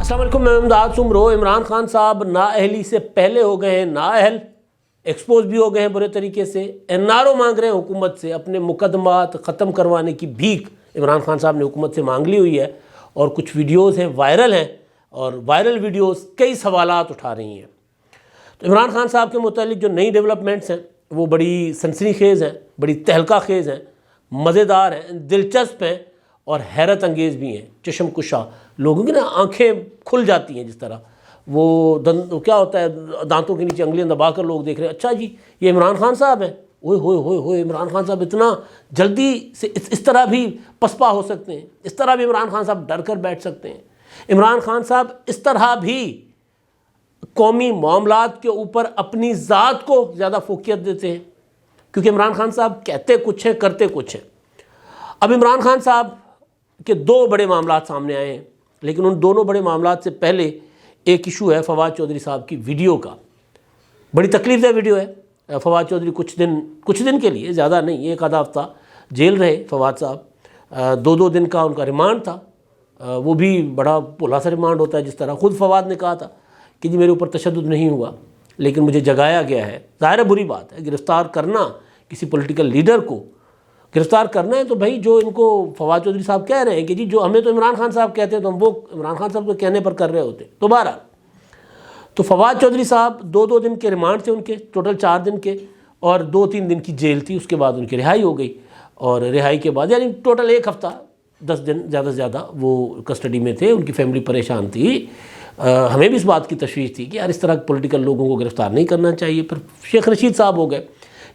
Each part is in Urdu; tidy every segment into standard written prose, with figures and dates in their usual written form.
السلام علیکم، میں امداد سمرو۔ عمران خان صاحب نااہلی سے پہلے ہو گئے ہیں نااہل، ایکسپوز بھی ہو گئے ہیں برے طریقے سے۔ NRO مانگ رہے ہیں حکومت سے، اپنے مقدمات ختم کروانے کی بھیک عمران خان صاحب نے حکومت سے مانگ لی ہوئی ہے، اور کچھ ویڈیوز ہیں وائرل ہیں، اور وائرل ویڈیوز کئی سوالات اٹھا رہی ہیں۔ تو عمران خان صاحب کے متعلق جو نئی ڈیولپمنٹس ہیں وہ بڑی سنسنی خیز ہیں، بڑی تہلکہ خیز ہیں، مزیدار ہیں، دلچسپ ہیں اور حیرت انگیز بھی ہیں۔ چشم کشا، لوگوں کی نا آنکھیں کھل جاتی ہیں، جس طرح وہ کیا ہوتا ہے، دانتوں کے نیچے انگلیاں دبا کر لوگ دیکھ رہے ہیں، اچھا جی یہ عمران خان صاحب ہیں، اوئے ہوئے ہوئے ہوئے عمران خان صاحب اتنا جلدی سے اس طرح بھی پسپا ہو سکتے ہیں، اس طرح بھی عمران خان صاحب ڈر کر بیٹھ سکتے ہیں، عمران خان صاحب اس طرح بھی قومی معاملات کے اوپر اپنی ذات کو زیادہ فوقیت دیتے ہیں، کیونکہ عمران خان صاحب کہتے کچھ ہیں کرتے کچھ ہیں۔ اب عمران خان صاحب کے دو بڑے معاملات سامنے آئے ہیں، لیکن ان دونوں بڑے معاملات سے پہلے ایک ایشو ہے فواد چودھری صاحب کی ویڈیو کا۔ بڑی تکلیف دہ ویڈیو ہے۔ فواد چودھری کچھ دن کے لیے، زیادہ نہیں، ایک آدھا ہفتہ جیل رہے فواد صاحب۔ 2 دن کا ان کا ریمانڈ تھا، وہ بھی بڑا بھولا سا ریمانڈ ہوتا ہے، جس طرح خود فواد نے کہا تھا کہ جی میرے اوپر تشدد نہیں ہوا، لیکن مجھے جگایا گیا ہے۔ ظاہر ہے بری بات ہے، گرفتار کرنا کسی پولیٹیکل لیڈر کو گرفتار کرنا ہے تو بھائی جو ان کو فواد چودھری صاحب کہہ رہے ہیں کہ جی جو ہمیں تو عمران خان صاحب کہتے ہیں تو ہم وہ عمران خان صاحب کو کہنے پر کر رہے ہوتے۔ تو بہرحال تو فواد چودھری صاحب 2 دن کے ریمانڈ تھے ان کے، ٹوٹل 4 دن کے، اور 2-3 دن کی جیل تھی، اس کے بعد ان کی رہائی ہو گئی، اور رہائی کے بعد یعنی ٹوٹل 1 ہفتہ 10 دن زیادہ سے زیادہ وہ کسٹڈی میں تھے۔ ان کی فیملی پریشان تھی، ہمیں بھی اس بات کی تشویش تھی کہ یار اس طرح پولیٹیکل لوگوں کو گرفتار نہیں کرنا چاہیے۔ پھر شیخ رشید صاحب ہو گئے۔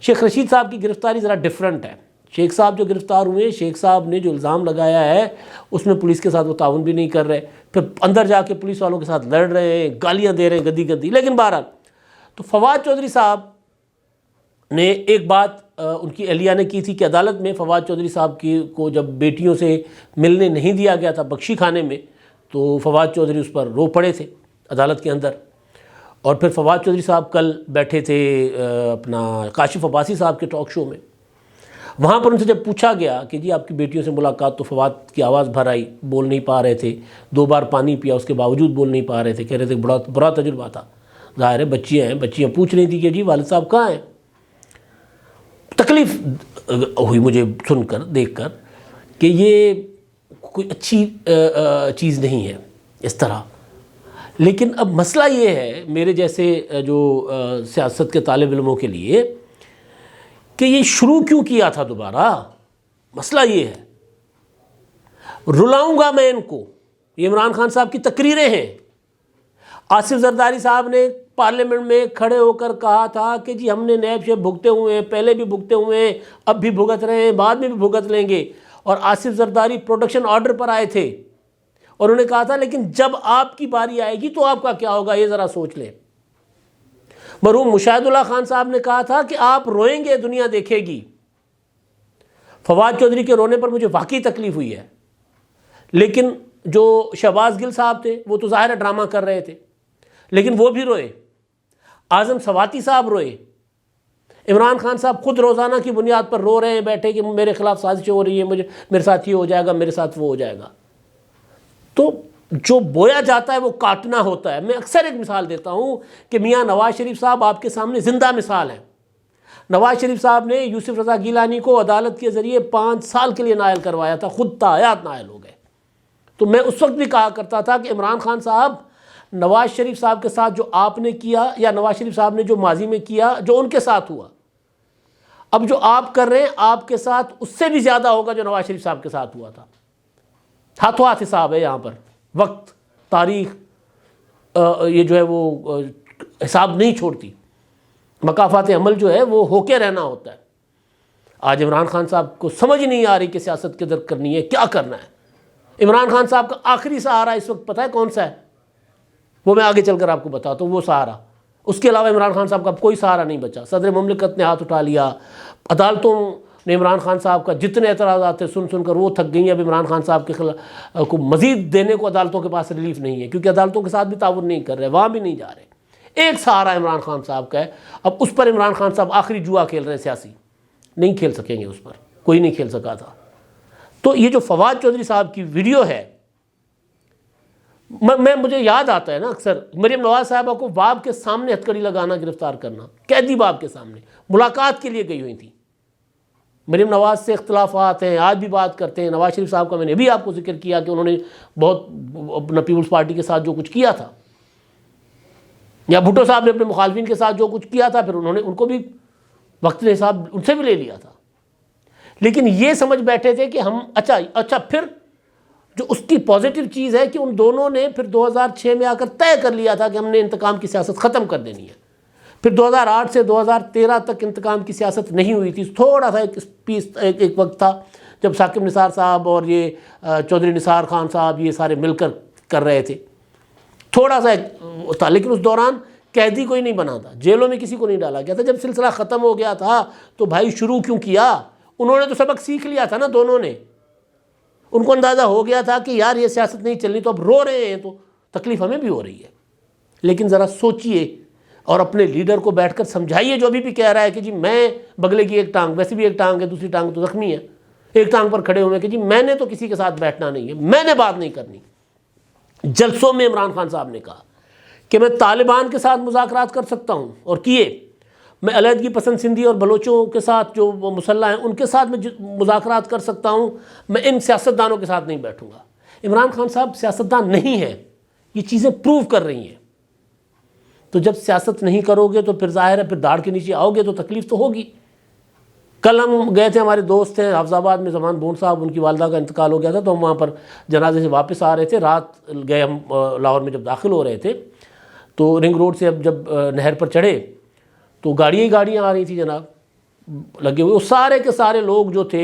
شیخ رشید صاحب کی گرفتاری ذرا ڈیفرنٹ ہے۔ شیخ صاحب جو گرفتار ہوئے، شیخ صاحب نے جو الزام لگایا ہے اس میں پولیس کے ساتھ وہ تعاون بھی نہیں کر رہے، پھر اندر جا کے پولیس والوں کے ساتھ لڑ رہے ہیں، گالیاں دے رہے ہیں گندی۔ لیکن بہرحال تو فواد چودھری صاحب نے ایک بات ان کی اہلیہ نے کی تھی کہ عدالت میں فواد چودھری صاحب کو جب بیٹیوں سے ملنے نہیں دیا گیا تھا بخشی خانے میں، تو فواد چودھری اس پر رو پڑے تھے عدالت کے اندر۔ اور پھر فواد چودھری صاحب کل بیٹھے تھے اپنا کاشف عباسی صاحب کے ٹاک شو میں، وہاں پر ان سے جب پوچھا گیا کہ جی آپ کی بیٹیوں سے ملاقات، تو فواد کی آواز بھر آئی، بول نہیں پا رہے تھے، 2 بار پانی پیا اس کے باوجود بول نہیں پا رہے تھے، کہہ رہے تھے برا تجربہ تھا۔ ظاہر ہے بچیاں پوچھ رہی تھی کہ جی والد صاحب کہاں ہیں۔ تکلیف ہوئی مجھے سن کر دیکھ کر کہ یہ کوئی اچھی چیز نہیں ہے اس طرح۔ لیکن اب مسئلہ یہ ہے میرے جیسے جو سیاست کے طالب علموں کے لیے کہ یہ شروع کیوں کیا تھا دوبارہ؟ مسئلہ یہ ہے، رلاؤں گا میں ان کو۔ یہ عمران خان صاحب کی تقریریں ہیں۔ آصف زرداری صاحب نے پارلیمنٹ میں کھڑے ہو کر کہا تھا کہ جی ہم نے نیب شیب بھگتے ہوئے ہیں، پہلے بھی بھگتے ہوئے ہیں، اب بھی بھگت رہے ہیں، بعد میں بھی بھگت لیں گے۔ اور آصف زرداری پروڈکشن آرڈر پر آئے تھے، اور انہوں نے کہا تھا لیکن جب آپ کی باری آئے گی تو آپ کا کیا ہوگا یہ ذرا سوچ لیں۔ مرحوم مشاہد اللہ خان صاحب نے کہا تھا کہ آپ روئیں گے دنیا دیکھے گی۔ فواد چودھری کے رونے پر مجھے واقعی تکلیف ہوئی ہے، لیکن جو شہباز گل صاحب تھے وہ تو ظاہر ڈرامہ کر رہے تھے، لیکن وہ بھی روئے۔ اعظم سواتی صاحب روئے۔ عمران خان صاحب خود روزانہ کی بنیاد پر رو رہے ہیں بیٹھے کہ میرے خلاف سازش ہو رہی ہے، میرے ساتھ یہ ہو جائے گا، میرے ساتھ وہ ہو جائے گا۔ تو جو بویا جاتا ہے وہ کاٹنا ہوتا ہے۔ میں اکثر ایک مثال دیتا ہوں کہ میاں نواز شریف صاحب آپ کے سامنے زندہ مثال ہیں۔ نواز شریف صاحب نے یوسف رضا گیلانی کو عدالت کے ذریعے 5 سال کے لیے نائل کروایا تھا، خود تاحیات نائل ہو گئے۔ تو میں اس وقت بھی کہا کرتا تھا کہ عمران خان صاحب نواز شریف صاحب کے ساتھ جو آپ نے کیا، یا نواز شریف صاحب نے جو ماضی میں کیا، جو ان کے ساتھ ہوا، اب جو آپ کر رہے ہیں آپ کے ساتھ اس سے بھی زیادہ ہوگا جو نواز شریف صاحب کے ساتھ ہوا تھا۔ ہاتھوں ہاتھ حساب ہے یہاں پر، وقت، تاریخ یہ جو ہے وہ حساب نہیں چھوڑتی۔ مکافات عمل جو ہے وہ ہو کے رہنا ہوتا ہے۔ آج عمران خان صاحب کو سمجھ نہیں آ رہی کہ سیاست کدھر کرنی ہے، کیا کرنا ہے۔ عمران خان صاحب کا آخری سہارا اس وقت پتہ ہے کون سا ہے؟ وہ میں آگے چل کر آپ کو بتاتا ہوں وہ سہارا۔ اس کے علاوہ عمران خان صاحب کا کوئی سہارا نہیں بچا۔ صدر مملکت نے ہاتھ اٹھا لیا، عدالتوں نے عمران خان صاحب کا جتنے اعتراضات تھے سن کر وہ تھک گئی ہیں۔ اب عمران خان صاحب کے خلاف کو مزید دینے کو عدالتوں کے پاس ریلیف نہیں ہے، کیونکہ عدالتوں کے ساتھ بھی تعاون نہیں کر رہے، وہاں بھی نہیں جا رہے۔ ایک سہارا عمران خان صاحب کا ہے، اب اس پر عمران خان صاحب آخری جوا کھیل رہے ہیں سیاسی، نہیں کھیل سکیں گے، اس پر کوئی نہیں کھیل سکا تھا۔ تو یہ جو فواد چودھری صاحب کی ویڈیو ہے مجھے یاد آتا ہے نا اکثر مریم نواز صاحبہ کو باب کے سامنے ہتھکڑی لگانا، گرفتار کرنا، قیدی باب کے سامنے ملاقات کے لیے گئی ہوئی تھی۔ مریم نواز سے اختلافات ہیں، آج بھی بات کرتے ہیں۔ نواز شریف صاحب کا میں نے بھی آپ کو ذکر کیا کہ انہوں نے بہت اپنا پیپلز پارٹی کے ساتھ جو کچھ کیا تھا، یا بھٹو صاحب نے اپنے مخالفین کے ساتھ جو کچھ کیا تھا، پھر انہوں نے ان کو بھی وقت کے حساب ان سے بھی لے لیا تھا۔ لیکن یہ سمجھ بیٹھے تھے کہ ہم اچھا پھر جو اس کی پازیٹیو چیز ہے کہ ان دونوں نے پھر 2006 میں آ کر طے کر لیا تھا کہ ہم نے انتقام کی سیاست ختم کر دینی ہے۔ پھر 2008 سے 2013 تک انتقام کی سیاست نہیں ہوئی تھی۔ تھوڑا سا ایک وقت تھا جب ثاقب نثار صاحب اور یہ چودھری نثار خان صاحب یہ سارے مل کر رہے تھے، تھوڑا سا تھا، لیکن اس دوران قیدی کوئی نہیں بنا تھا، جیلوں میں کسی کو نہیں ڈالا گیا تھا۔ جب سلسلہ ختم ہو گیا تھا تو بھائی شروع کیوں کیا؟ انہوں نے تو سبق سیکھ لیا تھا نا دونوں نے، ان کو اندازہ ہو گیا تھا کہ یار یہ سیاست نہیں چلنی، تو اب رو رہے ہیں تو تکلیف ہمیں بھی ہو رہی ہے۔ لیکن ذرا سوچئے اور اپنے لیڈر کو بیٹھ کر سمجھائیے، جو بھی کہہ رہا ہے کہ جی میں بگلے کی ایک ٹانگ، ویسے بھی ایک ٹانگ ہے، دوسری ٹانگ تو زخمی ہے، ایک ٹانگ پر کھڑے ہوئے کہ جی میں نے تو کسی کے ساتھ بیٹھنا نہیں ہے، میں نے بات نہیں کرنی۔ جلسوں میں عمران خان صاحب نے کہا کہ میں طالبان کے ساتھ مذاکرات کر سکتا ہوں، اور کیے۔ میں علیحدگی پسند سندھی اور بلوچوں کے ساتھ جو مسلح ہیں ان کے ساتھ میں مذاکرات کر سکتا ہوں، میں ان سیاستدانوں کے ساتھ نہیں بیٹھوں گا۔ عمران خان صاحب سیاستدان نہیں ہیں، یہ چیزیں پروو کر رہی ہیں۔ تو جب سیاست نہیں کرو گے تو پھر ظاہر ہے پھر داڑھ کے نیچے آؤ گے تو تکلیف تو ہوگی۔ کل ہم گئے تھے، ہمارے دوست ہیں حافظ آباد میں زمان بون صاحب، ان کی والدہ کا انتقال ہو گیا تھا، تو ہم وہاں پر جنازے سے واپس آ رہے تھے، رات گئے ہم لاہور میں جب داخل ہو رہے تھے تو رنگ روڈ سے اب جب نہر پر چڑھے تو گاڑیاں ہی گاڑیاں آ رہی تھی جناب لگے ہوئے، وہ سارے کے سارے لوگ جو تھے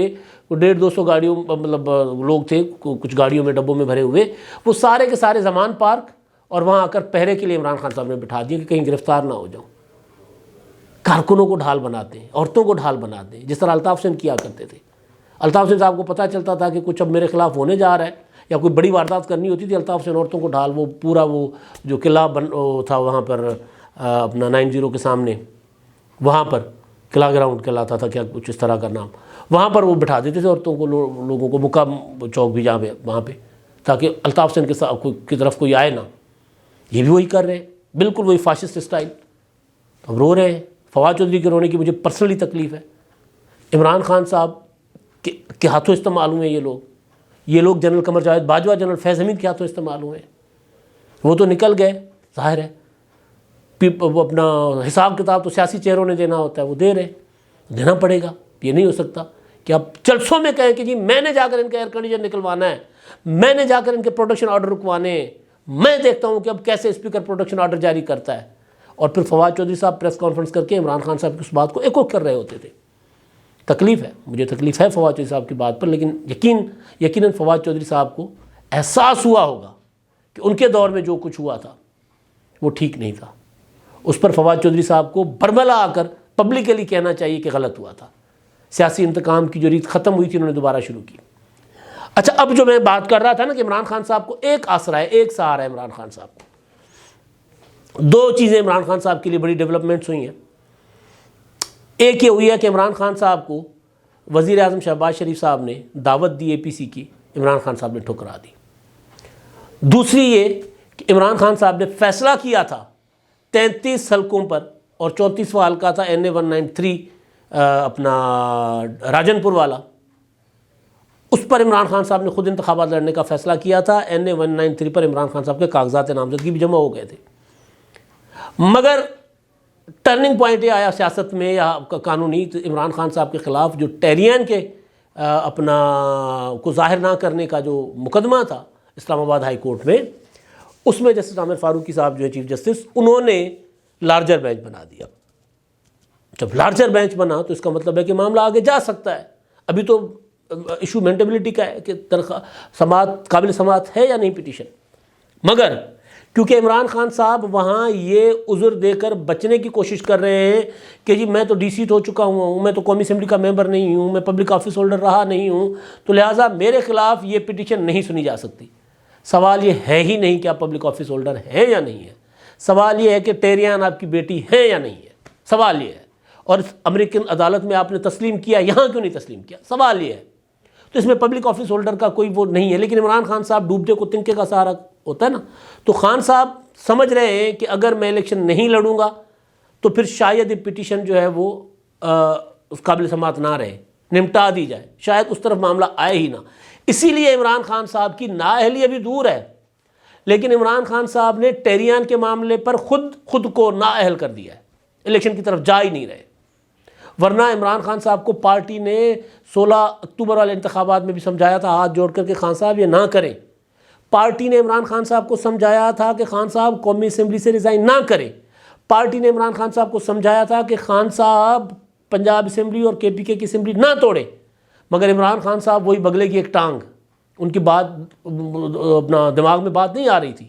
وہ 150-200 گاڑیوں مطلب لوگ تھے، کچھ گاڑیوں میں ڈبوں میں بھرے ہوئے، وہ سارے کے سارے زمان پارک، اور وہاں آ کر پہرے کے لیے عمران خان صاحب نے بٹھا دیا کہ کہیں گرفتار نہ ہو جاؤں۔ کارکنوں کو ڈھال بناتے ہیں، عورتوں کو ڈھال بناتے ہیں، جس طرح الطاف حسین کیا کرتے تھے۔ الطاف حسین صاحب کو پتہ چلتا تھا کہ کچھ اب میرے خلاف ہونے جا رہا ہے یا کوئی بڑی واردات کرنی ہوتی تھی، الطاف حسین عورتوں کو ڈھال، وہ پورا وہ جو قلعہ تھا وہاں پر اپنا 90 کے سامنے، وہاں پر قلعہ گراؤنڈ کہلاتا تھا کیا کچھ اس طرح کا نام، وہاں پر وہ بٹھا دیتے تھے عورتوں کو، لوگوں کو، مکہ چوک بھی جہاں پہ وہاں پہ، تاکہ الطاف حسین کی طرف کوئی آئے نہ۔ یہ بھی وہی کر رہے ہیں، بالکل وہی فاشسٹ اسٹائل۔ ہم رو رہے ہیں، فواد چودھری کے رونے کی مجھے پرسنلی تکلیف ہے۔ عمران خان صاحب کے ہاتھوں استعمال ہوئے یہ لوگ جنرل قمر جاوید باجوہ، جنرل فیض حمید کے ہاتھوں استعمال ہوئے، وہ تو نکل گئے، ظاہر ہے وہ اپنا حساب کتاب تو سیاسی چہروں نے دینا ہوتا ہے، وہ دے رہے، دینا پڑے گا۔ یہ نہیں ہو سکتا کہ آپ جلسوں میں کہیں کہ جی میں نے جا کر ان کا ایئر کنڈیشن نکلوانا ہے، میں نے جا کر ان کے پروڈکشن آرڈر رکوانے ہیں، میں دیکھتا ہوں کہ اب کیسے اسپیکر پروڈکشن آرڈر جاری کرتا ہے، اور پھر فواد چودھری صاحب پریس کانفرنس کر کے عمران خان صاحب کی اس بات کو ایکو کر رہے ہوتے تھے۔ تکلیف ہے، مجھے تکلیف ہے فواد چودھری صاحب کی بات پر، لیکن یقیناً فواد چودھری صاحب کو احساس ہوا ہوگا کہ ان کے دور میں جو کچھ ہوا تھا وہ ٹھیک نہیں تھا۔ اس پر فواد چودھری صاحب کو برملا آ کر پبلکلی کہنا چاہیے کہ غلط ہوا تھا۔ سیاسی انتقام کی جو ریت ختم ہوئی تھی انہوں نے دوبارہ شروع کی۔ اچھا، اب جو میں بات کر رہا تھا نا کہ عمران خان صاحب کو ایک آسرا ہے، ایک سہارا ہے عمران خان صاحب کو۔ دو چیزیں عمران خان صاحب کے لیے بڑی ڈیولپمنٹس ہوئی ہیں۔ ایک یہ ہوئی ہے کہ عمران خان صاحب کو وزیر اعظم شہباز شریف صاحب نے دعوت دی APC کی، عمران خان صاحب نے ٹھکرا دی۔ دوسری یہ کہ عمران خان صاحب نے فیصلہ کیا تھا 33 حلقوں پر، اور 34واں حلقہ تھا NA 193 اپنا راجن پور والا، اس پر عمران خان صاحب نے خود انتخابات لڑنے کا فیصلہ کیا تھا۔ NA 193 پر عمران خان صاحب کے کاغذات نامزدگی بھی جمع ہو گئے تھے، مگر ٹرننگ پوائنٹ یہ آیا سیاست میں یا قانونی، تو عمران خان صاحب کے خلاف جو ٹیرین کے اپنا کو ظاہر نہ کرنے کا جو مقدمہ تھا اسلام آباد ہائی کورٹ میں، اس میں جسٹس عامر فاروقی صاحب جو ہے چیف جسٹس، انہوں نے لارجر بینچ بنا دیا۔ جب لارجر بینچ بنا تو اس کا مطلب ہے کہ معاملہ آگے جا سکتا ہے۔ ابھی تو ایشو مینٹیبلٹی کا ہے کہ سماعت قابل سماعت ہے یا نہیں پٹیشن، مگر کیونکہ عمران خان صاحب وہاں یہ عذر دے کر بچنے کی کوشش کر رہے ہیں کہ جی میں تو ڈی سیٹ ہو چکا ہوں، میں تو قومی اسمبلی کا ممبر نہیں ہوں، میں پبلک آفس ہولڈر رہا نہیں ہوں، تو لہٰذا میرے خلاف یہ پٹیشن نہیں سنی جا سکتی۔ سوال یہ ہے ہی نہیں کہ آپ پبلک آفس ہولڈر ہیں یا نہیں ہیں، سوال یہ ہے کہ ٹیریان آپ کی بیٹی ہے یا نہیں ہے، سوال یہ ہے۔ اور امریکن عدالت میں آپ نے تسلیم کیا، یہاں کیوں نہیں تسلیم کیا، سوال یہ ہے۔ تو اس میں پبلک آفس ہولڈر کا کوئی وہ نہیں ہے، لیکن عمران خان صاحب ڈوبتے کو تنکے کا سہارا ہوتا ہے نا، تو خان صاحب سمجھ رہے ہیں کہ اگر میں الیکشن نہیں لڑوں گا تو پھر شاید یہ پٹیشن جو ہے وہ اس قابل سماعت نہ رہے، نمٹا دی جائے، شاید اس طرف معاملہ آئے ہی نہ۔ اسی لیے عمران خان صاحب کی نااہلی ابھی دور ہے، لیکن عمران خان صاحب نے ٹہریان کے معاملے پر خود کو نااہل کر دیا ہے، الیکشن کی طرف جا ہی نہیں رہے۔ ورنہ عمران خان صاحب کو پارٹی نے 16 اکتوبر والے انتخابات میں بھی سمجھایا تھا ہاتھ جوڑ کر کہ خان صاحب یہ نہ کریں۔ پارٹی نے عمران خان صاحب کو سمجھایا تھا کہ خان صاحب قومی اسمبلی سے ریزائن نہ کریں۔ پارٹی نے عمران خان صاحب کو سمجھایا تھا کہ خان صاحب پنجاب اسمبلی اور کے پی کے کی اسمبلی نہ توڑیں، مگر عمران خان صاحب وہی بگلے کی ایک ٹانگ، ان کی بات اپنا دماغ میں بات نہیں آ رہی تھی،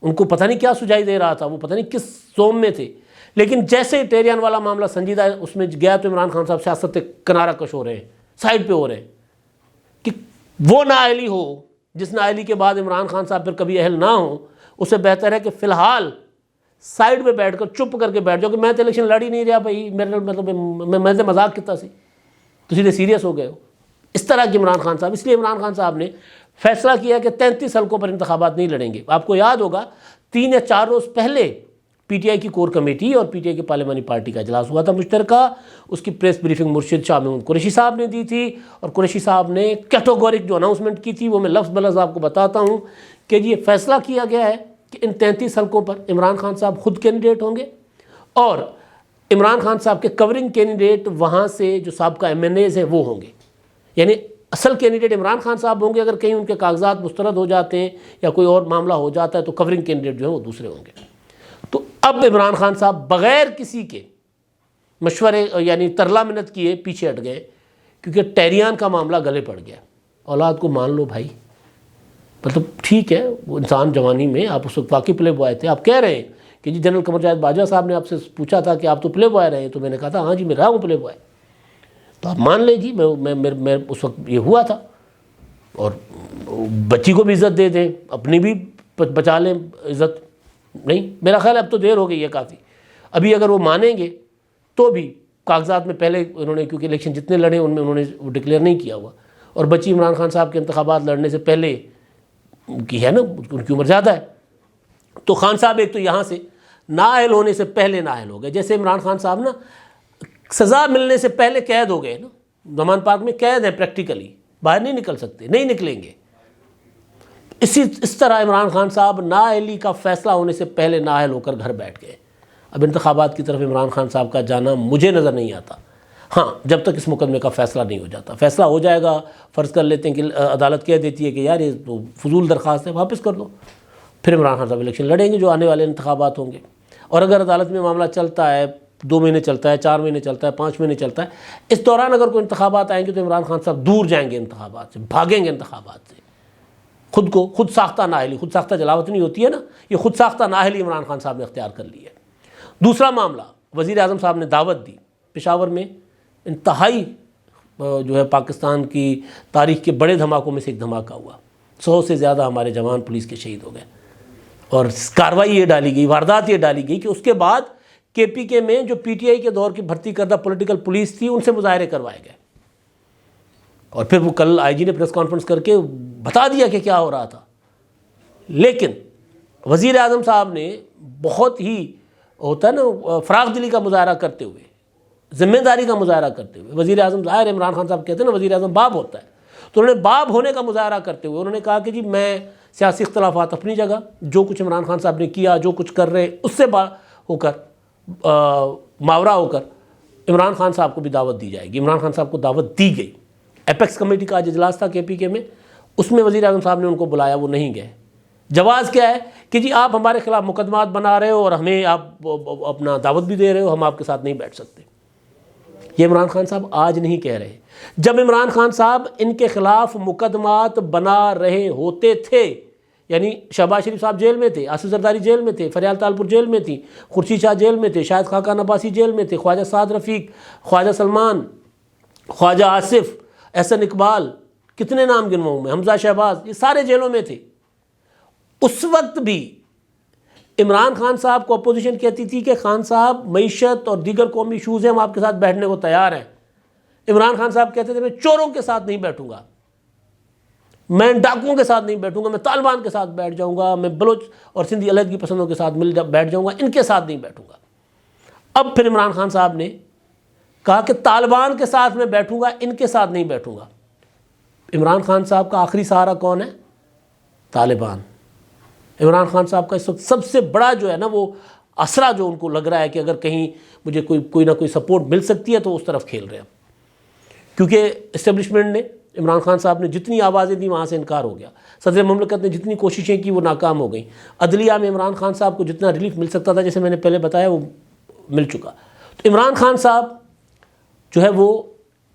ان کو پتہ نہیں کیا سجائی دے رہا تھا، وہ پتہ نہیں کس زوم میں تھے۔ لیکن جیسے ہی ٹہریان والا معاملہ سنجیدہ ہے اس میں گیا تو عمران خان صاحب سیاست کنارہ کش ہو رہے ہیں، سائڈ پہ ہو رہے ہیں کہ وہ نااہلی ہو جس نااہلی کے بعد عمران خان صاحب پھر کبھی اہل نہ ہوں۔ اسے بہتر ہے کہ فی الحال سائڈ پہ بیٹھ کر چپ کر کے بیٹھ جاؤ کہ میں تو الیکشن لڑ ہی نہیں رہا بھائی، میرے مطلب میں سے مذاق کتا سی، تو سیدھے سیریس ہو گئے ہو، اس طرح کی عمران خان صاحب۔ اس لیے عمران خان صاحب نے فیصلہ کیا کہ 33 حلقوں پر انتخابات نہیں لڑیں گے۔ آپ کو یاد ہوگا 3 یا 4 روز پہلے پی ٹی آئی کی کور کمیٹی اور پی ٹی آئی کی پارلیمانی پارٹی کا اجلاس ہوا تھا مشترکہ، اس کی پریس بریفنگ مرشد شاہ محمود قریشی صاحب نے دی تھی، اور قریشی صاحب نے کیٹیگورک جو اناؤنسمنٹ کی تھی وہ میں لفظ بلفظ آپ کو بتاتا ہوں کہ یہ فیصلہ کیا گیا ہے کہ ان 33 حلقوں پر عمران خان صاحب خود کینڈیڈیٹ ہوں گے، اور عمران خان صاحب کے کورنگ کینڈیڈیٹ وہاں سے جو سابقہ ایم این ایز ہیں وہ ہوں گے، یعنی اصل کینڈیڈیٹ عمران خان صاحب ہوں گے، اگر کہیں ان کے کاغذات مسترد ہو جاتے ہیں یا کوئی اور معاملہ ہو جاتا ہے تو کورنگ کینڈیڈیٹ جو ہیں وہ دوسرے ہوں گے۔ تو اب عمران خان صاحب بغیر کسی کے مشورے یعنی ترلا منت کیے پیچھے ہٹ گئے، کیونکہ ٹہریان کا معاملہ گلے پڑ گیا۔ اولاد کو مان لو بھائی، مطلب ٹھیک ہے وہ انسان جوانی میں آپ اس وقت واقعی پلے بوائے تھے، آپ کہہ رہے ہیں کہ جی جنرل قمر جاوید باجوہ صاحب نے آپ سے پوچھا تھا کہ آپ تو پلے بوائے رہے ہیں، تو میں نے کہا تھا ہاں جی میں رہا ہوں پلے بوائے، تو آپ مان لیں جی میں اس وقت یہ ہوا تھا، اور بچی کو بھی عزت دے دیں، اپنی بھی بچا لیں عزت۔ نہیں، میرا خیال اب تو دیر ہو گئی ہے کافی، ابھی اگر وہ مانیں گے تو بھی کاغذات میں پہلے انہوں نے، کیونکہ الیکشن جتنے لڑے ان میں انہوں نے وہ ڈکلیئر نہیں کیا ہوا، اور بچی عمران خان صاحب کے انتخابات لڑنے سے پہلے کی ہے نا، ان کی عمر زیادہ ہے، تو خان صاحب ایک تو یہاں سے نااہل ہونے سے پہلے نااہل ہو گئے۔ جیسے عمران خان صاحب نا سزا ملنے سے پہلے قید ہو گئے نا، زمان پاک میں قید ہے، پریکٹیکلی باہر نہیں نکل سکتے، نہیں نکلیں گے۔ اس طرح عمران خان صاحب نااہلی کا فیصلہ ہونے سے پہلے نااہل ہو کر گھر بیٹھ گئے۔ اب انتخابات کی طرف عمران خان صاحب کا جانا مجھے نظر نہیں آتا، ہاں جب تک اس مقدمے کا فیصلہ نہیں ہو جاتا۔ فیصلہ ہو جائے گا، فرض کر لیتے ہیں کہ عدالت کہہ دیتی ہے کہ یار یہ تو فضول درخواست ہے، واپس کر دو، پھر عمران خان صاحب الیکشن لڑیں گے جو آنے والے انتخابات ہوں گے۔ اور اگر عدالت میں معاملہ چلتا ہے، 2 مہینے چلتا ہے، 4 مہینے چلتا ہے، 5 مہینے چلتا ہے، اس دوران اگر کوئی انتخابات آئیں گے تو عمران خان صاحب دور جائیں گے انتخابات سے، بھاگیں گے انتخابات سے۔ خود ساختہ نااہلی، خود ساختہ جلاوط نہیں ہوتی ہے نا، یہ خود ساختہ نااہلی عمران خان صاحب نے اختیار کر لی ہے۔ دوسرا معاملہ، وزیر اعظم صاحب نے دعوت دی پشاور میں، انتہائی جو ہے پاکستان کی تاریخ کے بڑے دھماکوں میں سے ایک دھماکہ ہوا، 100 سے زیادہ ہمارے جوان پولیس کے شہید ہو گئے، اور کارروائی یہ ڈالی گئی، واردات یہ ڈالی گئی کہ اس کے بعد کے پی کے میں جو پی ٹی آئی کے دور کی بھرتی کردہ پولیٹیکل پولیس تھی ان سے مظاہرے کروائے گئے، اور پھر وہ کل آئی جی نے پریس کانفرنس کر کے بتا دیا کہ کیا ہو رہا تھا۔ لیکن وزیر اعظم صاحب نے بہت ہی ہوتا ہے نا فراغ دلی کا مظاہرہ کرتے ہوئے، ذمہ داری کا مظاہرہ کرتے ہوئے، وزیر اعظم ظاہر عمران خان صاحب کہتے ہیں نا وزیر اعظم باب ہوتا ہے، تو انہوں نے باب ہونے کا مظاہرہ کرتے ہوئے انہوں نے کہا کہ جی میں سیاسی اختلافات اپنی جگہ، جو کچھ عمران خان صاحب نے کیا، جو کچھ کر رہے اس سے ہو کر ماورا ہو کر عمران خان صاحب کو بھی دعوت دی جائے گی۔ عمران خان صاحب کو دعوت دی گئی، ایپیکس کمیٹی کا آج اجلاس تھا کے پی کے میں، اس میں وزیر اعظم صاحب نے ان کو بلایا، وہ نہیں گئے۔ جواز کیا ہے کہ جی آپ ہمارے خلاف مقدمات بنا رہے ہو اور ہمیں آپ اپنا دعوت بھی دے رہے ہو، ہم آپ کے ساتھ نہیں بیٹھ سکتے۔ یہ عمران خان صاحب آج نہیں کہہ رہے، جب عمران خان صاحب ان کے خلاف مقدمات بنا رہے ہوتے تھے، یعنی شہباز شریف صاحب جیل میں تھے، آصف زرداری جیل میں تھے، فریال طالپور جیل میں تھی، خورشید شاہ جیل میں تھے، شاہد خاقان عباسی جیل میں تھے، خواجہ سعد رفیق، خواجہ سلمان، خواجہ آصف، احسن اقبال، کتنے نام گنواؤں میں، حمزہ شہباز، یہ سارے جیلوں میں تھے۔ اس وقت بھی عمران خان صاحب کو اپوزیشن کہتی تھی کہ خان صاحب معیشت اور دیگر قومی ایشوز ہیں، ہم آپ کے ساتھ بیٹھنے کو تیار ہیں۔ عمران خان صاحب کہتے تھے میں چوروں کے ساتھ نہیں بیٹھوں گا، میں ڈاکوؤں کے ساتھ نہیں بیٹھوں گا، میں طالبان کے ساتھ بیٹھ جاؤں گا، میں بلوچ اور سندھی علیحدگی پسندوں کے ساتھ بیٹھ جاؤں گا، ان کے ساتھ نہیں بیٹھوں گا۔ اب پھر عمران خان صاحب نے کہا کہ طالبان کے ساتھ میں بیٹھوں گا، ان کے ساتھ نہیں بیٹھوں گا۔ عمران خان صاحب کا آخری سہارا کون ہے؟ طالبان۔ عمران خان صاحب کا اس وقت سب سے بڑا جو ہے نا وہ اسرا جو ان کو لگ رہا ہے کہ اگر کہیں مجھے کوئی نہ کوئی سپورٹ مل سکتی ہے تو اس طرف کھیل رہے ہیں، کیونکہ اسٹیبلشمنٹ نے، عمران خان صاحب نے جتنی آوازیں دی وہاں سے انکار ہو گیا، صدر مملکت نے جتنی کوششیں کی وہ ناکام ہو گئیں، عدلیہ میں عمران خان صاحب کو جتنا ریلیف مل سکتا تھا جیسے میں نے پہلے بتایا وہ مل چکا۔ تو عمران خان صاحب جو ہے وہ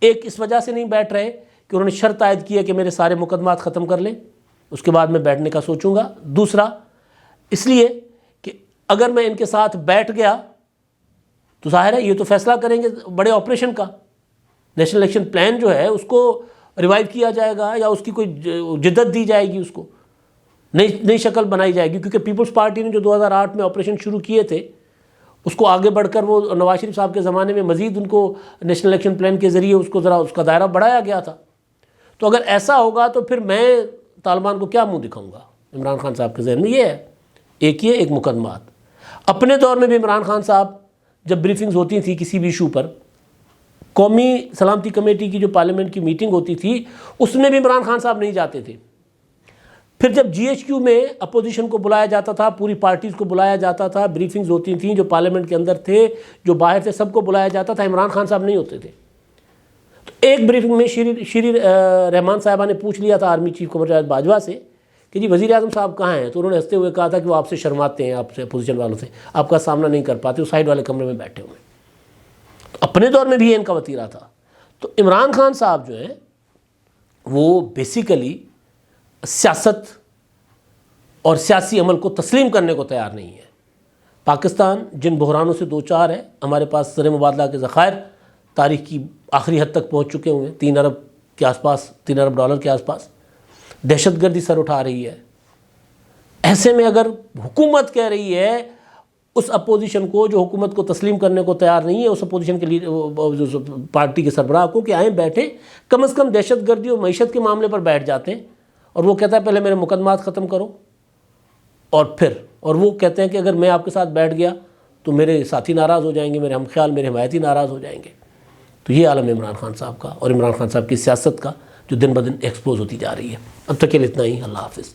ایک اس وجہ سے نہیں بیٹھ رہے کہ انہوں نے شرط عائد کی ہے کہ میرے سارے مقدمات ختم کر لیں، اس کے بعد میں بیٹھنے کا سوچوں گا۔ دوسرا اس لیے کہ اگر میں ان کے ساتھ بیٹھ گیا تو ظاہر ہے یہ تو فیصلہ کریں گے بڑے آپریشن کا، نیشنل الیکشن پلان جو ہے اس کو ریوائیو کیا جائے گا یا اس کی کوئی جدت دی جائے گی، اس کو نئی شکل بنائی جائے گی، کیونکہ پیپلز پارٹی نے جو 2008 میں آپریشن شروع کیے تھے اس کو آگے بڑھ کر وہ نواز شریف صاحب کے زمانے میں مزید ان کو نیشنل الیکشن پلان کے ذریعے اس کو ذرا اس کا دائرہ بڑھایا گیا تھا۔ تو اگر ایسا ہوگا تو پھر میں طالبان کو کیا منہ دکھاؤں گا؟ عمران خان صاحب کے ذہن میں یہ ہے، ایک مقدمات۔ اپنے دور میں بھی عمران خان صاحب جب بریفنگز ہوتی تھیں کسی بھی ایشو پر، قومی سلامتی کمیٹی کی جو پارلیمنٹ کی میٹنگ ہوتی تھی اس میں بھی عمران خان صاحب نہیں جاتے تھے۔ پھر جب جی ایچ کیو میں اپوزیشن کو بلایا جاتا تھا، پوری پارٹیز کو بلایا جاتا تھا، بریفنگز ہوتی تھیں، جو پارلیمنٹ کے اندر تھے جو باہر تھے سب کو بلایا جاتا تھا، عمران خان صاحب نہیں ہوتے تھے۔ تو ایک بریفنگ میں شیری رحمان صاحبہ نے پوچھ لیا تھا آرمی چیف قمر جاوید باجوہ سے کہ جی وزیر اعظم صاحب کہاں ہیں؟ تو انہوں نے ہنستے ہوئے کہا تھا کہ وہ آپ سے شرماتے ہیں، آپ سے اپوزیشن والوں سے آپ کا سامنا نہیں کر پاتے، وہ سائیڈ والے کمرے میں بیٹھے ہوئے۔ اپنے دور میں بھی یہ ان کا وتیرہ تھا۔ تو عمران خان صاحب جو ہے وہ بیسیکلی سیاست اور سیاسی عمل کو تسلیم کرنے کو تیار نہیں ہے۔ پاکستان جن بحرانوں سے دوچار ہے، ہمارے پاس زر مبادلہ کے ذخائر تاریخ کی آخری حد تک پہنچ چکے ہوئے ہیں، 3 ارب کے آس پاس، 3 ارب ڈالر کے آس پاس، دہشت گردی سر اٹھا رہی ہے۔ ایسے میں اگر حکومت کہہ رہی ہے اس اپوزیشن کو جو حکومت کو تسلیم کرنے کو تیار نہیں ہے، اس اپوزیشن کے لیے پارٹی کے سربراہ کو کہ آئیں بیٹھیں، کم از کم دہشت گردی اور معیشت کے معاملے پر بیٹھ جاتے ہیں، اور وہ کہتا ہے پہلے میرے مقدمات ختم کرو، اور وہ کہتے ہیں کہ اگر میں آپ کے ساتھ بیٹھ گیا تو میرے ساتھی ناراض ہو جائیں گے، میرے ہمخیال میرے حمایتی ناراض ہو جائیں گے۔ تو یہ عالم عمران خان صاحب کا اور عمران خان صاحب کی سیاست کا جو دن بدن ایکسپوز ہوتی جا رہی ہے۔ اب تک کے لیے اتنا ہی، اللہ حافظ۔